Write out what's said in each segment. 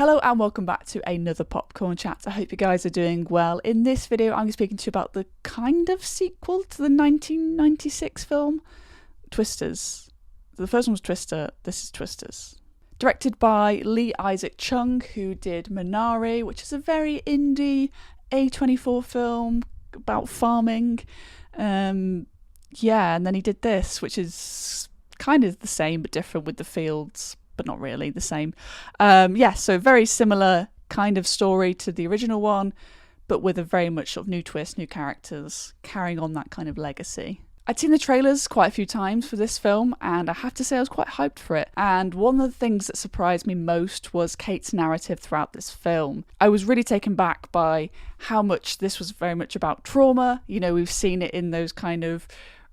Hello and welcome back to another Popcorn Chat. I hope you guys are doing well. In this video, I'm speaking to you about the kind of sequel to the 1996 film, Twisters. The first one was Twister, this is Twisters. Directed by Lee Isaac Chung, who did Minari, which is a very indie A24 film about farming. And then he did this, which is kind of the same but different with the fields, but not really the same. So very similar kind of story to the original one, but with a very much sort of new twist, new characters, carrying on that kind of legacy. I'd seen the trailers quite a few times for this film, and I have to say I was quite hyped for it. And one of the things that surprised me most was Kate's narrative throughout this film. I was really taken back by how much this was very much about trauma. You know, we've seen it in those kind of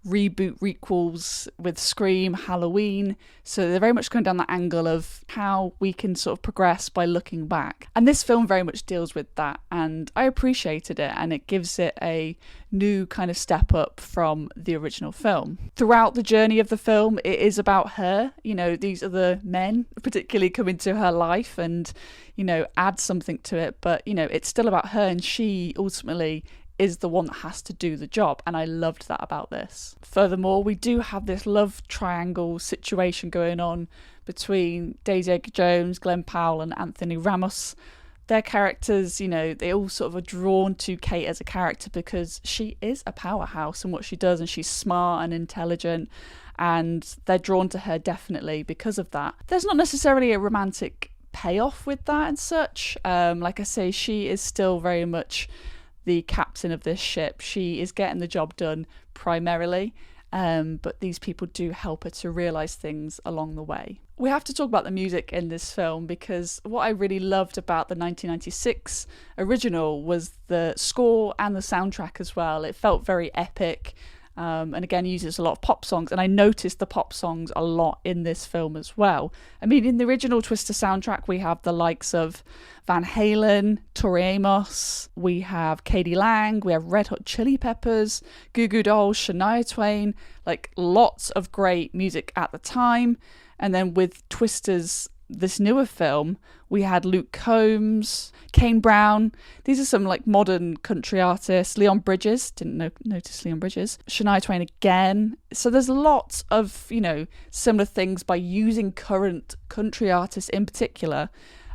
reboot requels with Scream, Halloween, so they're very much going down that angle of how we can sort of progress by looking back, and this film very much deals with that, and I appreciated it, and it gives it a new kind of step up from the original film. Throughout the journey of the film, it is about her. You know, these other men particularly come into her life and, you know, add something to it, but, you know, it's still about her, and she ultimately is the one that has to do the job, and I loved that about this. Furthermore, we do have this love triangle situation going on between Daisy Edgar-Jones, Glenn Powell and Anthony Ramos. Their characters, you know, they all sort of are drawn to Kate as a character because she is a powerhouse in what she does, and she's smart and intelligent, and they're drawn to her definitely because of that. There's not necessarily a romantic payoff with that and such. Like I say, she is still very much the captain of this ship. She is getting the job done primarily, but these people do help her to realise things along the way. We have to talk about the music in this film, because what I really loved about the 1996 original was the score and the soundtrack as well. It felt very epic, and again uses a lot of pop songs, and I noticed the pop songs a lot in this film as well. I mean, in the original Twister soundtrack we have the likes of Van Halen, Tori Amos, we have K.D. Lang, we have Red Hot Chili Peppers, Goo Goo Dolls, Shania Twain, like lots of great music at the time. And then with Twisters, this newer film, we had Luke Combs, Kane Brown. These are some like modern country artists. Leon Bridges, didn't notice Leon Bridges. Shania Twain again. So there's lots of, you know, similar things by using current country artists in particular,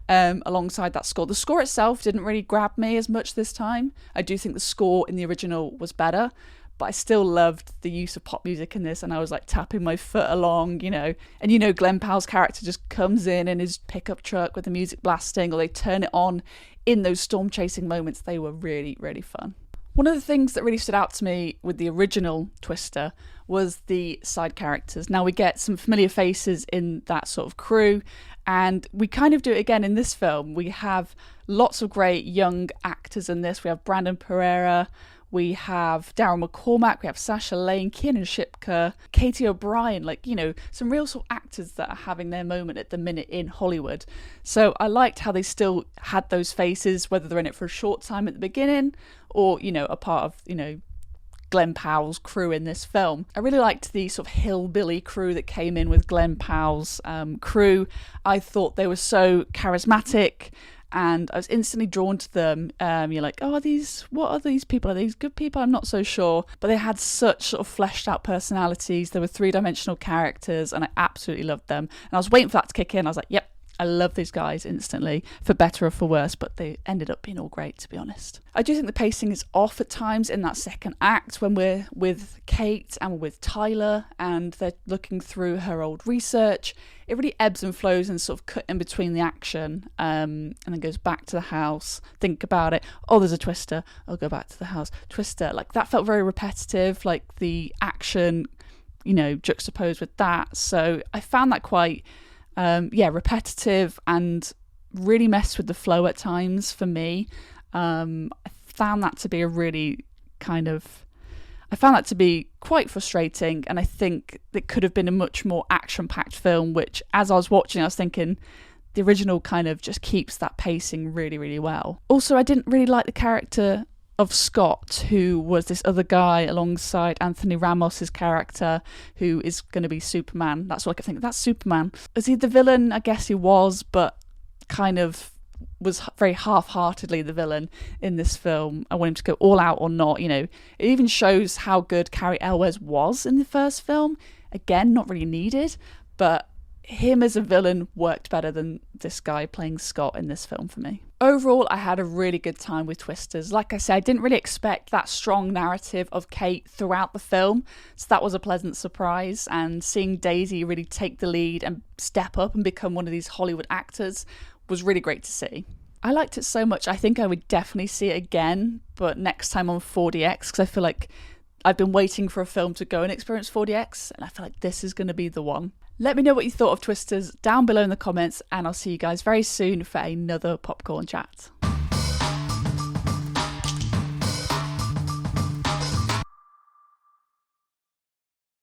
alongside that score. The score itself didn't really grab me as much this time. I do think the score in the original was better, but I still loved the use of pop music in this, and I was like tapping my foot along, you know. And you know, Glenn Powell's character just comes in his pickup truck with the music blasting, or they turn it on in those storm chasing moments. They were really, really fun. One of the things that really stood out to me with the original Twister was the side characters. Now we get some familiar faces in that sort of crew, and we kind of do it again in this film. We have lots of great young actors in this. We have Brandon Pereira, we have Daryl McCormack, we have Sasha Lane, Kiernan Shipka, Katie O'Brien, like, you know, some real sort of actors that are having their moment at the minute in Hollywood. So I liked how they still had those faces, whether they're in it for a short time at the beginning or, you know, a part of, you know, Glenn Powell's crew in this film. I really liked the sort of hillbilly crew that came in with Glenn Powell's crew. I thought they were so charismatic, and I was instantly drawn to them. You're like, oh, what are these people? Are these good people? I'm not so sure. But they had such sort of fleshed out personalities. They were three-dimensional characters, and I absolutely loved them. And I was waiting for that to kick in. I was like, yep, I love these guys instantly, for better or for worse, but they ended up being all great, to be honest. I do think the pacing is off at times in that second act when we're with Kate and we're with Tyler and they're looking through her old research. It really ebbs and flows and sort of cut in between the action, and then goes back to the house. Think about it. Oh, there's a twister. I'll go back to the house. Twister. Like, that felt very repetitive, like the action, you know, juxtaposed with that. So I found that quite repetitive and really messed with the flow at times for me. I found that to be quite frustrating, and I think it could have been a much more action-packed film, which, as I was watching, I was thinking the original kind of just keeps that pacing really, really well. Also, I didn't really like the character of Scott, who was this other guy alongside Anthony Ramos's character, who is going to be Superman. That's what I kept thinking. That's Superman. Is he the villain? I guess he was, but kind of was very half-heartedly the villain in this film. I want him to go all out or not, you know. It even shows how good Carrie Elwes was in the first film. Again, not really needed, but him as a villain worked better than this guy playing Scott in this film for me. Overall, I had a really good time with Twisters. Like I said, I didn't really expect that strong narrative of Kate throughout the film, so that was a pleasant surprise. And seeing Daisy really take the lead and step up and become one of these Hollywood actors was really great to see. I liked it so much, I think I would definitely see it again, but next time on 4DX, because I feel like I've been waiting for a film to go and experience 4DX, and I feel like this is going to be the one. Let me know what you thought of Twisters down below in the comments, and I'll see you guys very soon for another popcorn chat.